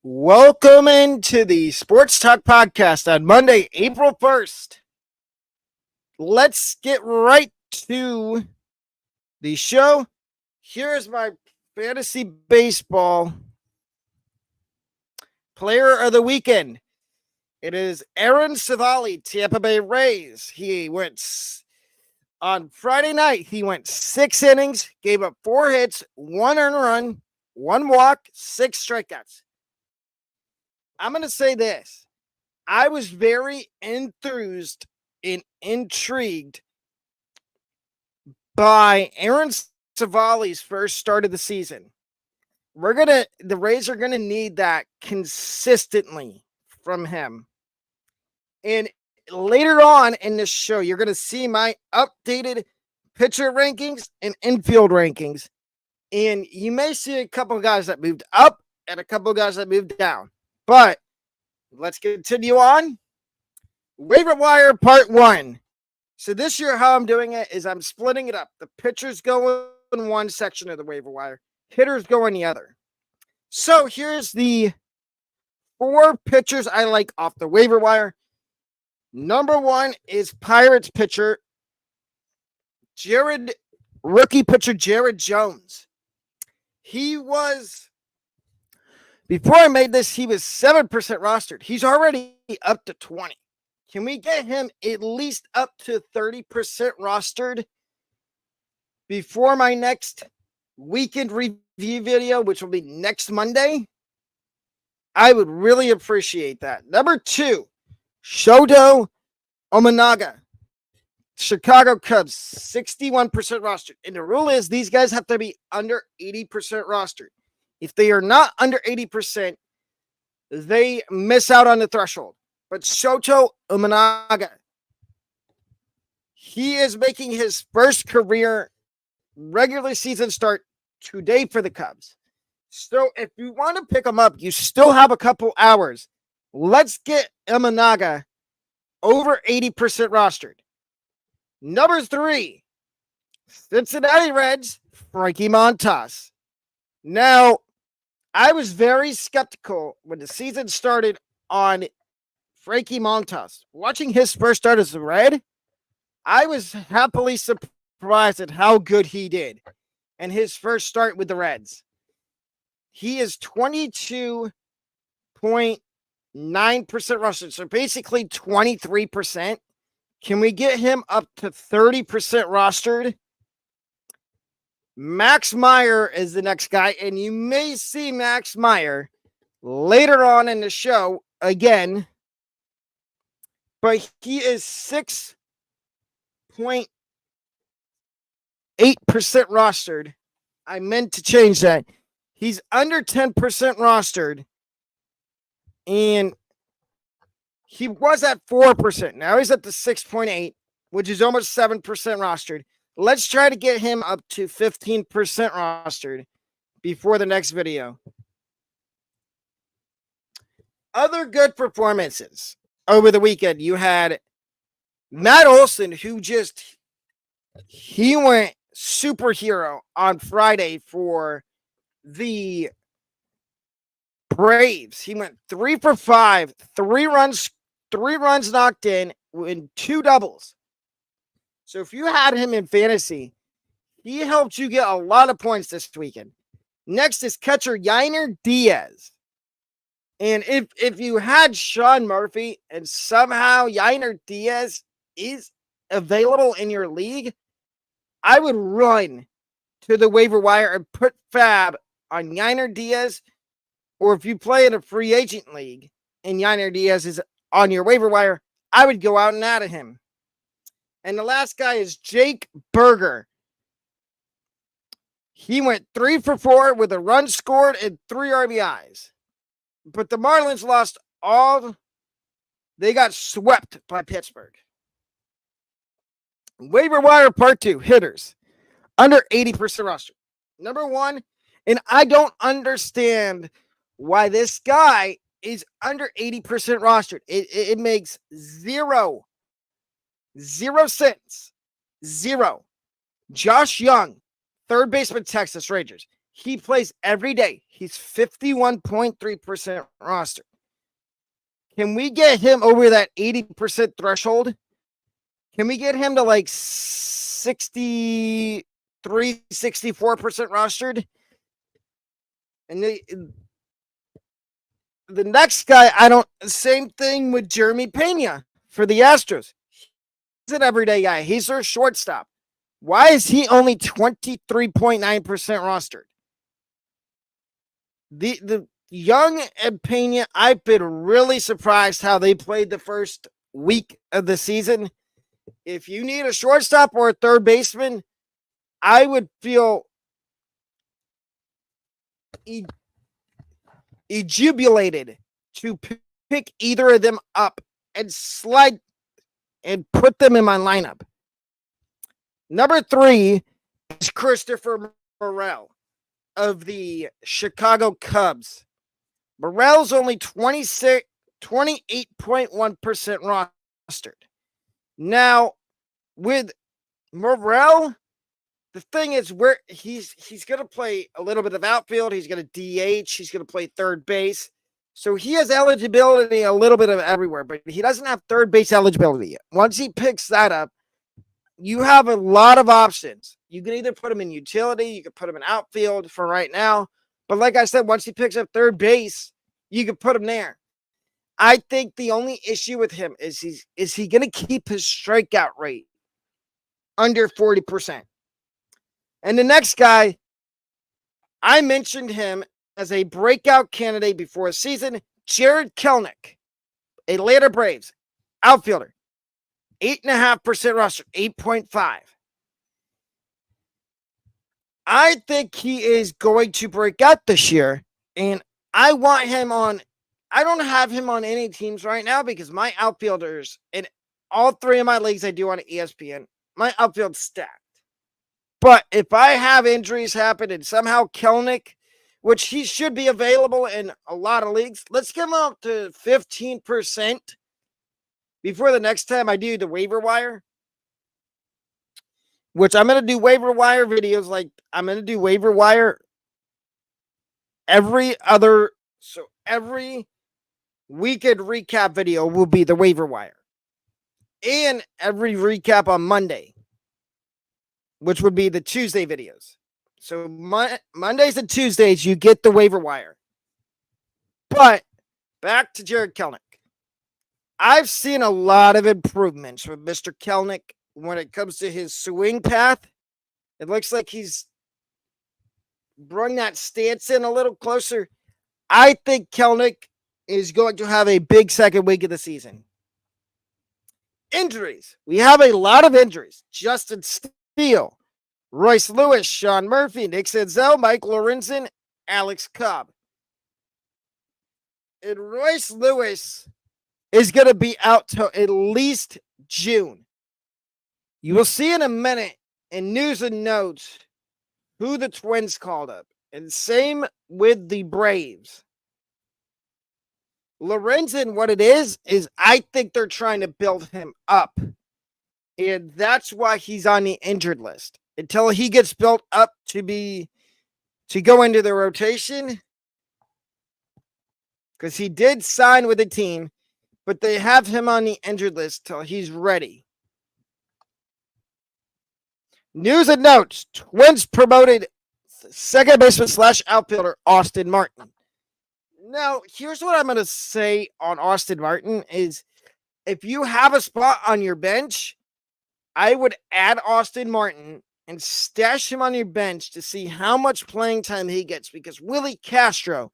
Welcome into the Sports Talk Podcast on Monday, April 1st. Let's get right to the show. Here's my fantasy baseball player of the weekend. It is Aaron Civale, Tampa Bay Rays. He went on Friday night. He went 6 innings, gave up 4 hits, 1 earned run, 1 walk, 6 strikeouts. I'm going to say this. I was very enthused and intrigued by Aaron Civale's first start of the season. The Rays are going to need that consistently from him. And later on in this show, you're going to see my updated pitcher rankings and infield rankings. And you may see a couple of guys that moved up and a couple of guys that moved down. But let's continue on. Waiver wire part 1. So this year, how I'm doing it is I'm splitting it up. The pitchers go in one section of the waiver wire. Hitters go in the other. So here's the 4 pitchers I like off the waiver wire. Number 1 is Pirates pitcher rookie pitcher Jared Jones. Before I made this, he was 7% rostered. He's already up to 20. Can we get him at least up to 30% rostered before my next weekend review video, which will be next Monday? I would really appreciate that. Number 2, Shoto Ominaga, Chicago Cubs, 61% rostered. And the rule is these guys have to be under 80% rostered. If they are not under 80%, they miss out on the threshold. But Shoto Ominaga, he is making his first career regular season start today for the Cubs. So if you want to pick him up, you still have a couple hours. Let's get Ominaga over 80% rostered. Number 3, Cincinnati Reds, Frankie Montas. Now, I was very skeptical when the season started on Frankie Montas. Watching his first start as a Red, I was happily surprised at how good he did in his first start with the Reds. He is 22.9% rostered, so basically 23%. Can we get him up to 30% rostered? Max Meyer is the next guy, and you may see Max Meyer later on in the show again, but he is 6.8% rostered. I meant to change that. He's under 10% rostered, and he was at 4%. Now he's at the 6.8, which is almost 7% rostered. Let's try to get him up to 15% rostered before the next video. Other good performances over the weekend. You had Matt Olson, who he went superhero on Friday for the Braves. He went 3 for 5, 3 runs knocked in 2 doubles. So if you had him in fantasy, he helped you get a lot of points this weekend. Next is catcher Yainer Diaz. And if you had Sean Murphy and somehow Yainer Diaz is available in your league, I would run to the waiver wire and put fab on Yainer Diaz. Or if you play in a free agent league and Yainer Diaz is on your waiver wire, I would go out and add him. And the last guy is Jake Berger. He went 3 for 4 with a run scored and 3 RBIs. But the Marlins lost all. They got swept by Pittsburgh. Waiver wire part 2, hitters. Under 80% roster. Number 1, and I don't understand why this guy is under 80% rostered. It makes zero sense. Zero. Josh Young, third baseman, Texas Rangers. He plays every day. He's 51.3% roster. Can we get him over that 80% threshold? Can we get him to like 63, 64% rostered? And the next guy, same thing with Jeremy Pena for the Astros. He's an everyday guy. He's their shortstop. Why is he only 23.9% rostered? The Young and Pena, I've been really surprised how they played the first week of the season. If you need a shortstop or a third baseman, I would feel jubilated to pick either of them up and slide and put them in my lineup. Number 3 is Christopher Morel of the Chicago Cubs. Morel's only 28.1% rostered. Now, with Morel, the thing is, where he's going to play a little bit of outfield. He's going to DH. He's going to play third base. So he has eligibility a little bit of everywhere, but he doesn't have third base eligibility yet. Once he picks that up, you have a lot of options. You can either put him in utility, you can put him in outfield for right now. But like I said, once he picks up third base, you can put him there. I think the only issue with him is he going to keep his strikeout rate under 40%. And the next guy, I mentioned him as a breakout candidate before the season, Jared Kelenic, Atlanta Braves, outfielder, 8.5% roster, 8.5. I think he is going to break out this year, and I want him on. I don't have him on any teams right now because my outfielders in all 3 of my leagues I do on ESPN, my outfield's stacked. But if I have injuries happen and somehow Kelenic, which he should be available in a lot of leagues, let's get him up to 15% before the next time I do the waiver wire. Which I'm going to do waiver wire videos. Like, I'm going to do waiver wire every weekend recap video will be the waiver wire. And every recap on Monday, which would be the Tuesday videos. So Mondays and Tuesdays, you get the waiver wire. But back to Jared Kelenic. I've seen a lot of improvements with Mr. Kelenic when it comes to his swing path. It looks like he's brought that stance in a little closer. I think Kelenic is going to have a big second week of the season. Injuries. We have a lot of injuries. Justin Steele, Royce Lewis, Sean Murphy, Nick Senzel, Mike Lorenzen, Alex Cobb. And Royce Lewis is going to be out till at least June. You will see in a minute in news and notes who the Twins called up. And same with the Braves. Lorenzen, what it is I think they're trying to build him up. And that's why he's on the injured list. Until he gets built up to go into the rotation. Because he did sign with the team, but they have him on the injured list till he's ready. News and notes. Twins promoted second baseman / outfielder Austin Martin. Now, here's what I'm going to say on Austin Martin is if you have a spot on your bench, I would add Austin Martin and stash him on your bench to see how much playing time he gets because Willie Castro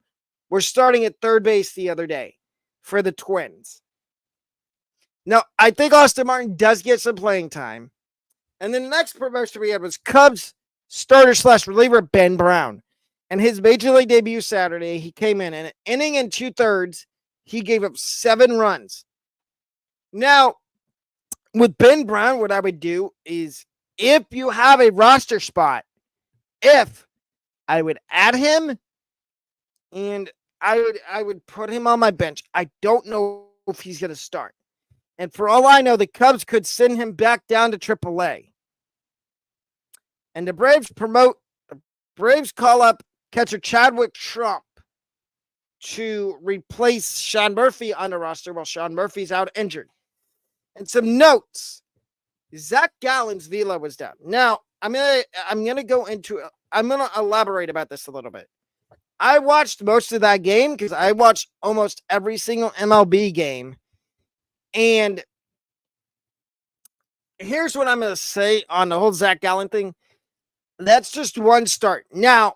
was starting at third base the other day for the Twins. Now, I think Austin Martin does get some playing time. And then the next promotion we had was Cubs starter / reliever Ben Brown. And his major league debut Saturday, he came in an inning and 2/3. He gave up 7 runs. Now, with Ben Brown, what I would do is if you have a roster spot, I would add him and I would put him on my bench. I don't know if he's going to start. And for all I know, the Cubs could send him back down to AAA. And the Braves call up catcher Chadwick Trump to replace Sean Murphy on the roster while Sean Murphy's out injured. And some notes. Zach Gallen's velo was down. Now, I'm gonna go into I'm gonna elaborate about this a little bit. I watched most of that game because I watched almost every single MLB game. And here's what I'm gonna say on the whole Zach Gallen thing. That's just one start. Now,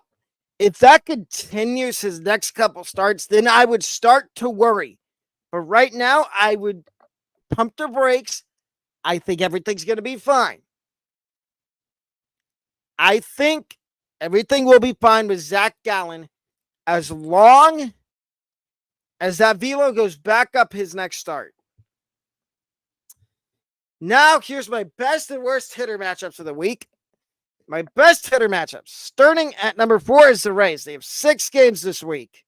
if that continues his next couple starts, then I would start to worry. But right now, I would pump the brakes. I think everything's going to be fine. I think everything will be fine with Zach Gallen as long as that velo goes back up his next start. Now, here's my best and worst hitter matchups of the week. My best hitter matchups, starting at number 4, is the Rays. They have 6 games this week.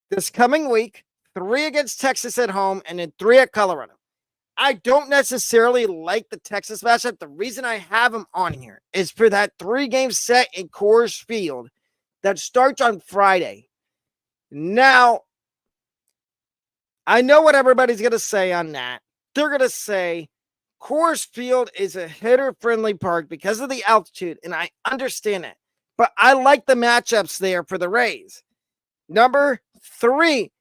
This coming week, 3 against Texas at home and then 3 at Colorado. I don't necessarily like the Texas matchup. The reason I have them on here is for that 3-game set in Coors Field that starts on Friday. Now, I know what everybody's going to say on that. They're going to say Coors Field is a hitter-friendly park because of the altitude, and I understand it. But I like the matchups there for the Rays. Number 3,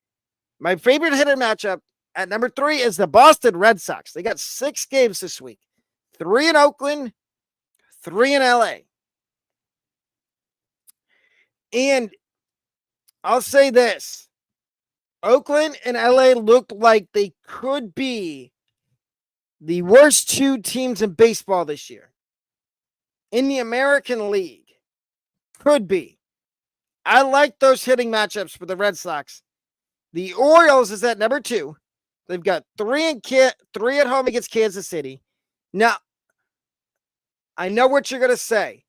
my favorite hitter matchup at number 3 is the Boston Red Sox. They got 6 games this week. 3 in Oakland, 3 in LA. And I'll say this. Oakland and LA look like they could be the worst 2 teams in baseball this year. In the American League. Could be. I like those hitting matchups for the Red Sox. The Orioles is at number 2. They've got 3 at home against Kansas City. Now, I know what you're going to say.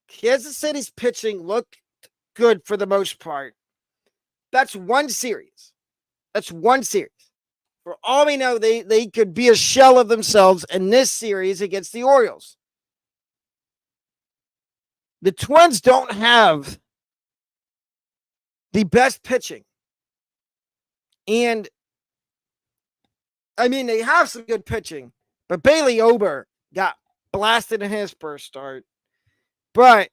Kansas City's pitching looked good for the most part. That's one series. That's one series. For all we know, they could be a shell of themselves in this series against the Orioles. The Twins don't have the best pitching. And, I mean, they have some good pitching. But Bailey Ober got blasted in his first start. But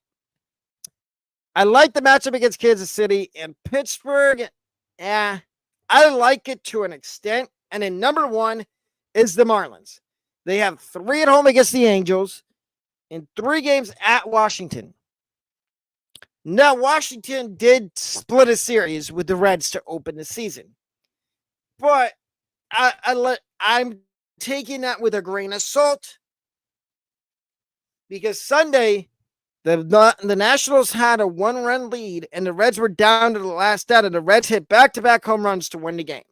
I like the matchup against Kansas City. And Pittsburgh, I like it to an extent. And then number 1 is the Marlins. They have 3 at home against the Angels and 3 games at Washington. Now, Washington did split a series with the Reds to open the season. But I'm taking that with a grain of salt. Because Sunday, the Nationals had a 1-run lead, and the Reds were down to the last out, and the Reds hit back-to-back home runs to win the game.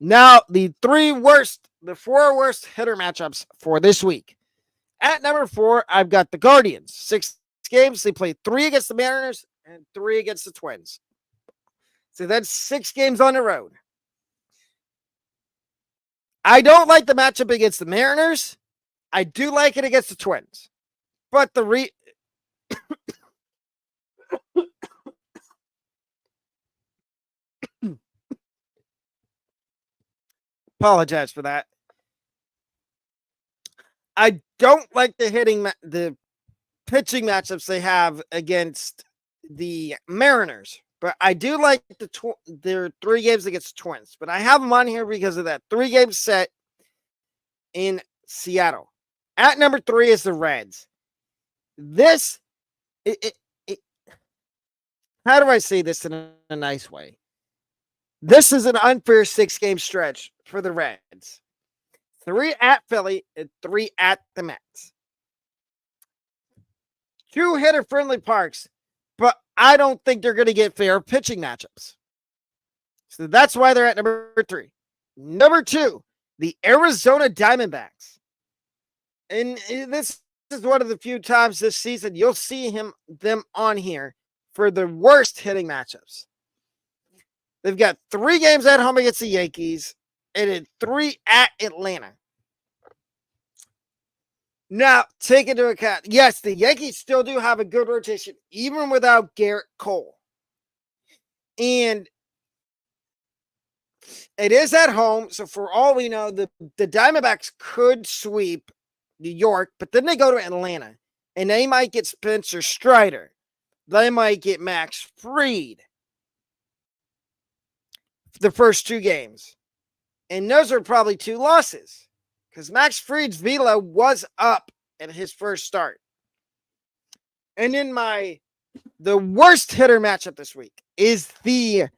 Now, the 4 worst hitter matchups for this week. At number 4, I've got the Guardians. 6 games. They played 3 against the Mariners and 3 against the Twins. So that's 6 games on the road. I don't like the matchup against the Mariners. I do like it against the Twins. But apologize for that. I don't like the pitching matchups they have against the Mariners, but I do like their 3 games against the Twins. But I have them on here because of that 3-game set in Seattle. At number 3 is the Reds. How do I say this in a nice way? This is an unfair 6-game stretch for the Reds. 3 at Philly and 3 at the Mets. 2 hitter-friendly parks, but I don't think they're going to get fair pitching matchups. So that's why they're at number 3. Number 2, the Arizona Diamondbacks. And this is one of the few times this season you'll see them on here for the worst hitting matchups. They've got 3 games at home against the Yankees and then 3 at Atlanta. Now, take into account, yes, the Yankees still do have a good rotation, even without Garrett Cole. And it is at home, so for all we know, the Diamondbacks could sweep New York, but then they go to Atlanta, and they might get Spencer Strider. They might get Max Fried the first 2 games. And those are probably 2 losses because Max Fried's velo was up at his first start. And then the worst hitter matchup this week is the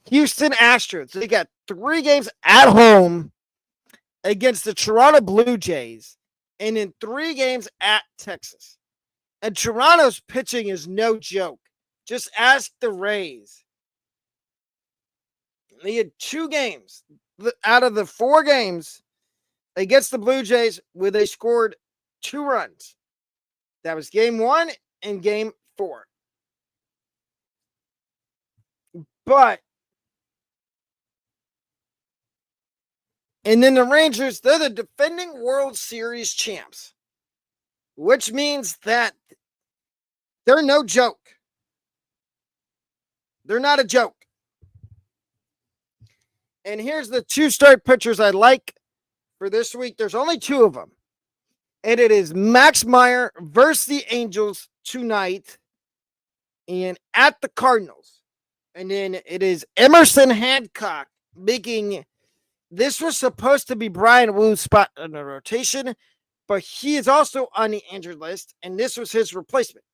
Houston Astros. They got 3 games at home against the Toronto Blue Jays and then 3 games at Texas. And Toronto's pitching is no joke. Just ask the Rays. They had 2 games out of the 4 games against the Blue Jays where they scored 2 runs. That was game 1 and game 4. And then the Rangers, they're the defending World Series champs, which means that they're no joke. They're not a joke. And here's the 2 start pitchers I like for this week. There's only 2 of them. And it is Max Meyer versus the Angels tonight and at the Cardinals. And then it is Emerson Hancock making, this was supposed to be Brian Woo's spot in the rotation, but he is also on the injured list, and this was his replacement.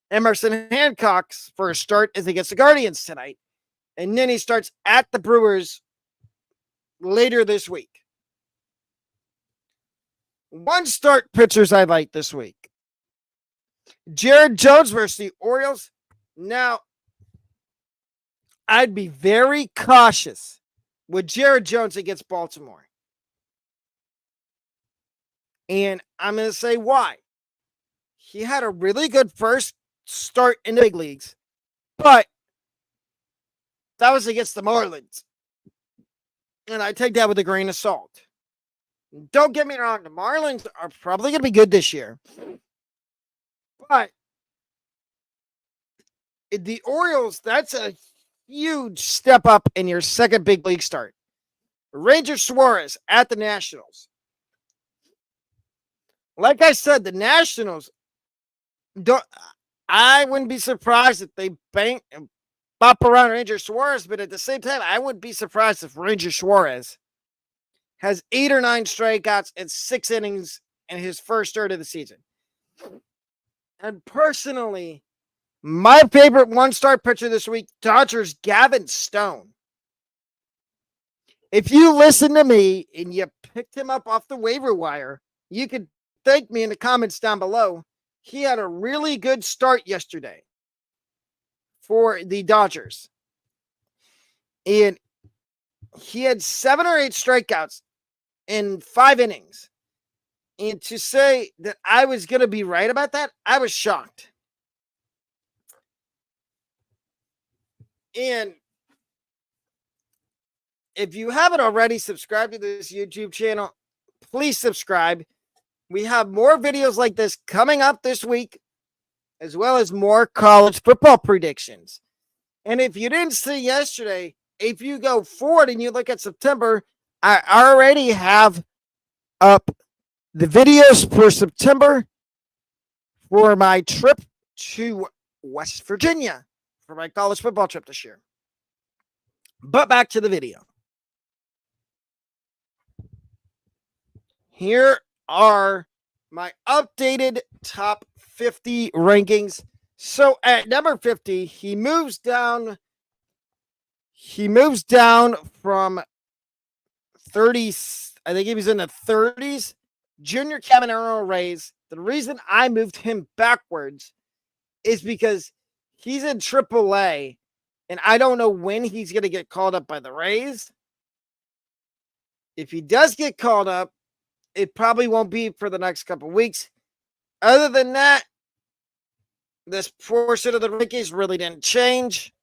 Emerson Hancock's first start is against the Guardians tonight, and then he starts at the Brewers later this week. 1 start pitchers I like this week. Jared Jones versus the Orioles. Now, I'd be very cautious with Jared Jones against Baltimore. And I'm going to say why. He had a really good first start in the big leagues, but that was against the Marlins. And I take that with a grain of salt. Don't get me wrong, the Marlins are probably going to be good this year. But the Orioles, that's a huge step up in your second big league start. Ranger Suarez at the Nationals. Like I said, the Nationals, I wouldn't be surprised if they bop around Ranger Suarez, but at the same time, I wouldn't be surprised if Ranger Suarez has 8 or 9 strikeouts and 6 innings in his first start of the season. And personally, my favorite 1-star pitcher this week, Dodgers Gavin Stone. If you listen to me and you picked him up off the waiver wire, you could thank me in the comments down below. He had a really good start yesterday for the Dodgers. And he had 7 or 8 strikeouts in 5 innings. And to say that I was going to be right about that, I was shocked. And if you haven't already subscribed to this YouTube channel, please subscribe. We have more videos like this coming up this week, as well as more college football predictions. And if you didn't see yesterday, if you go forward and you look at September, I already have up the videos for September for my trip to West Virginia for my college football trip this year. But back to the video. Here are my updated top 50 rankings. So at number 50, he moves down from 30, I think he was in the 30s. Junior Caminero Rays. The reason I moved him backwards is because he's in AAA, and I don't know when he's going to get called up by the Rays. If he does get called up, it probably won't be for the next couple weeks. Other than that, this portion of the rankings really didn't change.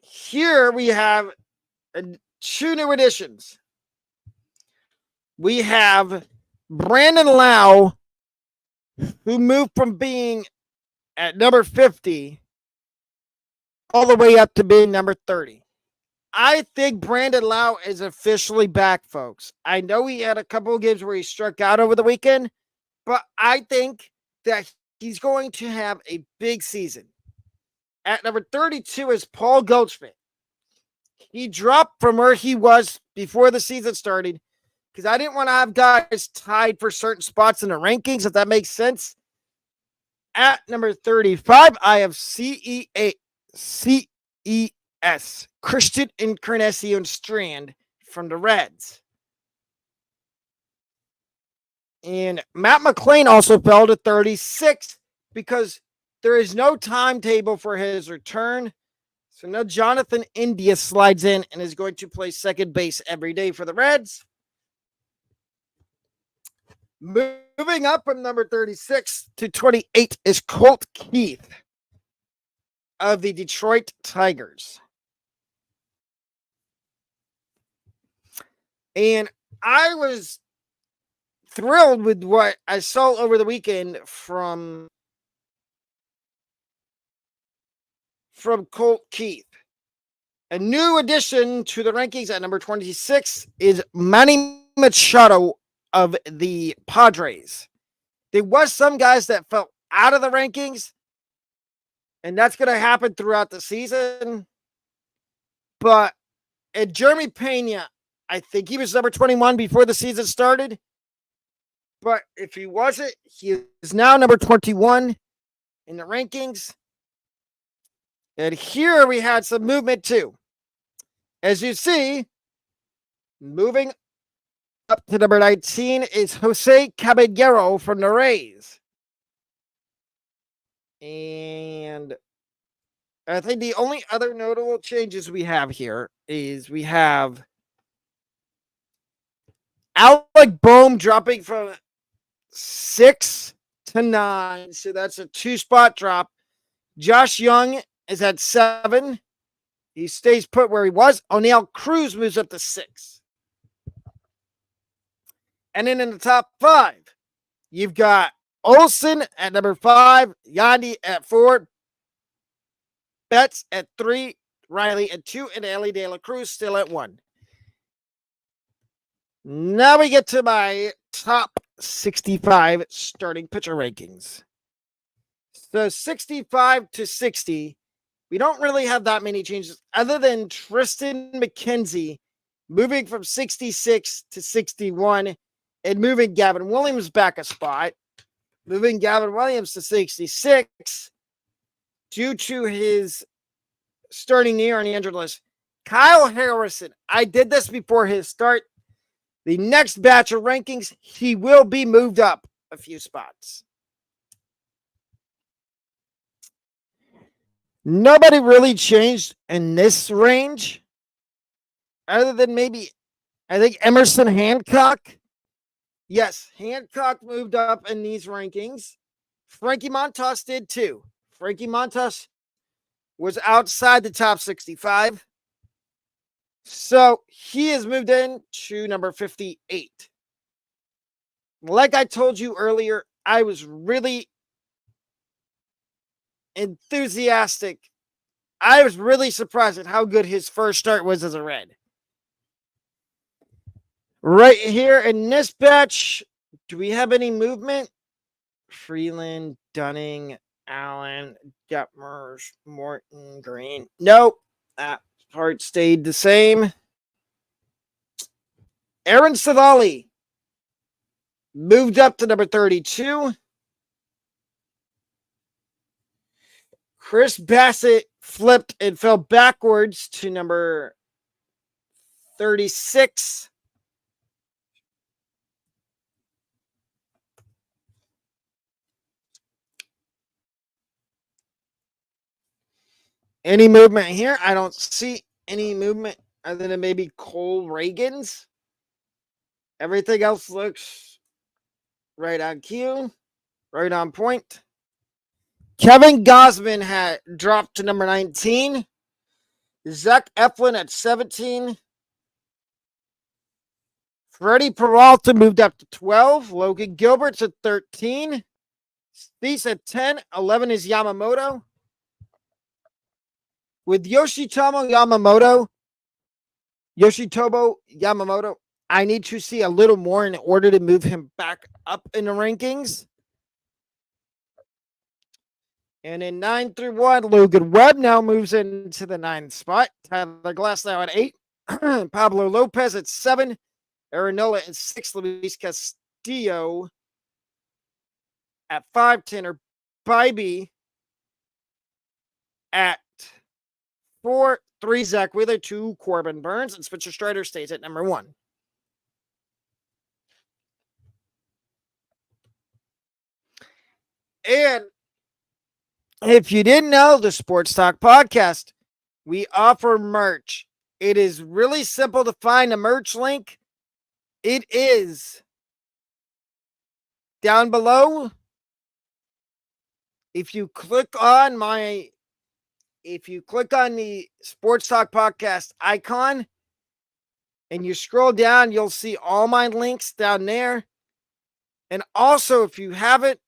Here we have 2 new additions. we have Brandon Lau, who moved from being at number 50 all the way up to being number 30. I think Brandon Lau is officially back, folks. I know he had a couple of games where he struck out over the weekend, but I think that he's going to have a big season. At number 32 is Paul Goldschmidt. He dropped from where he was before the season started because I didn't want to have guys tied for certain spots in the rankings, if that makes sense. At number 35, I have CES, Christian Encarnacion Strand from the Reds. And Matt McLean also fell to 36 because there is no timetable for his return. So now Jonathan India slides in and is going to play second base every day for the Reds. Moving up from number 36 to 28 is Colt Keith of the Detroit Tigers. And I was thrilled with what I saw over the weekend from Colt Keith. A new addition to the rankings at number 26 is Manny Machado of the Padres. There was some guys that fell out of the rankings, and that's going to happen throughout the season. But Jeremy Pena, I think he was number 21 before the season started. But if he wasn't, he is now number 21 in the rankings. And here we had some movement too. As you see, moving up to number 19 is Jose Caballero from the Rays. And I think the only other notable changes we have here is we have Alec Boehm dropping from 6 to 9. So that's a 2-spot drop. Josh Young is at 7. He stays put where he was. O'Neill Cruz moves up to 6. And then in the top 5, you've got Olsen at number 5, Yandy at 4, Betts at 3, Riley at 2, and Ellie De La Cruz still at 1. Now we get to my top 65 starting pitcher rankings. So 65 to 60, we don't really have that many changes other than Tristan McKenzie moving from 66 to 61 and moving Gavin Williams back a spot. Moving Gavin Williams to 66 due to his starting year on the injured list. Kyle Harrison, I did this before his start. The next batch of rankings, he will be moved up a few spots. Nobody really changed in this range other than maybe, I think, Emerson Hancock. Yes, Hancock moved up in these rankings. Frankie Montas did too. Frankie Montas was outside the top 65. So he has moved in to number 58. Like I told you earlier, I was really enthusiastic. I was really surprised at how good his first start was as a Red. Right here in this batch, do we have any movement? Freeland, Dunning, Allen, Detmers, Morton, Green. Nope. That part stayed the same. Aaron Savali moved up to number 32. Chris Bassett flipped and fell backwards to number 36. Any movement here? I don't see any movement other than maybe Cole Reagan's. Everything else looks right on cue, right on point. Kevin Gausman had dropped to number 19. Zach Eflin at 17. Freddie Peralta moved up to 12. Logan Gilbert's at 13. Cease at 10. 11 is Yamamoto. With Yoshitomo Yamamoto, I need to see a little more in order to move him back up in the rankings. And in 9 through 1, Logan Webb now moves into the 9th spot. Tyler Glass now at 8. Pablo Lopez at 7. Arinola at 6. Luis Castillo at 5. Tanner Bybee at 4. 3, Zach Wheeler. 2, Corbin Burns. And Spencer Strider stays at number 1. And if you didn't know, the Sports Talk Podcast, we offer merch. It is really simple to find a merch link. It is down below. If you click on the Sports Talk Podcast icon and you scroll down, you'll see all my links down there. And also, if you haven't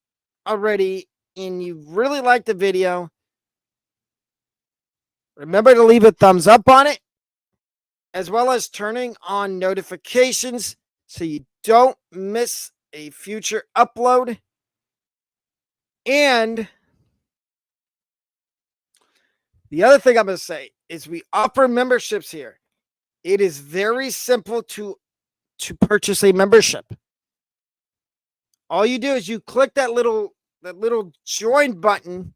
already and you really like the video, remember to leave a thumbs up on it, as well as turning on notifications so you don't miss a future upload. And the other thing I'm going to say is we offer memberships here. It is very simple to purchase a membership. All you do is you click that little join button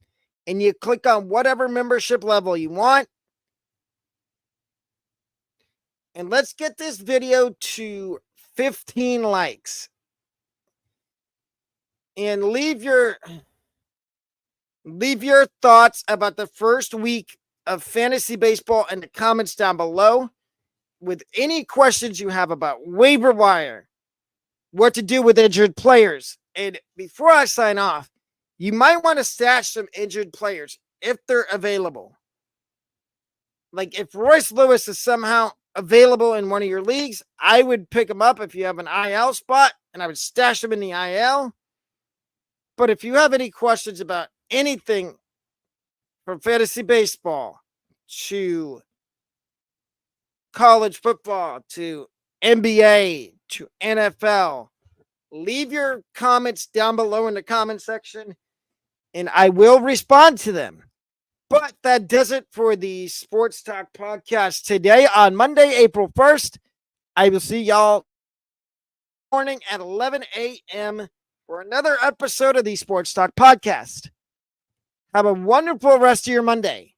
and you click on whatever membership level you want. And let's get this video to 15 likes. And leave your thoughts about the first week of fantasy baseball in the comments down below with any questions you have about waiver wire, what to do with injured players. And before I sign off, you might want to stash some injured players if they're available. Like if Royce Lewis is somehow available in one of your leagues, I would pick him up if you have an IL spot, and I would stash him in the IL. But if you have any questions about anything from fantasy baseball to college football to NBA to NFL, leave your comments down below in the comment section and I will respond to them. But that does it for the Sports Talk Podcast today on Monday, April 1st. I will see y'all morning at 11 a.m. for another episode of the Sports Talk Podcast. Have a wonderful rest of your Monday.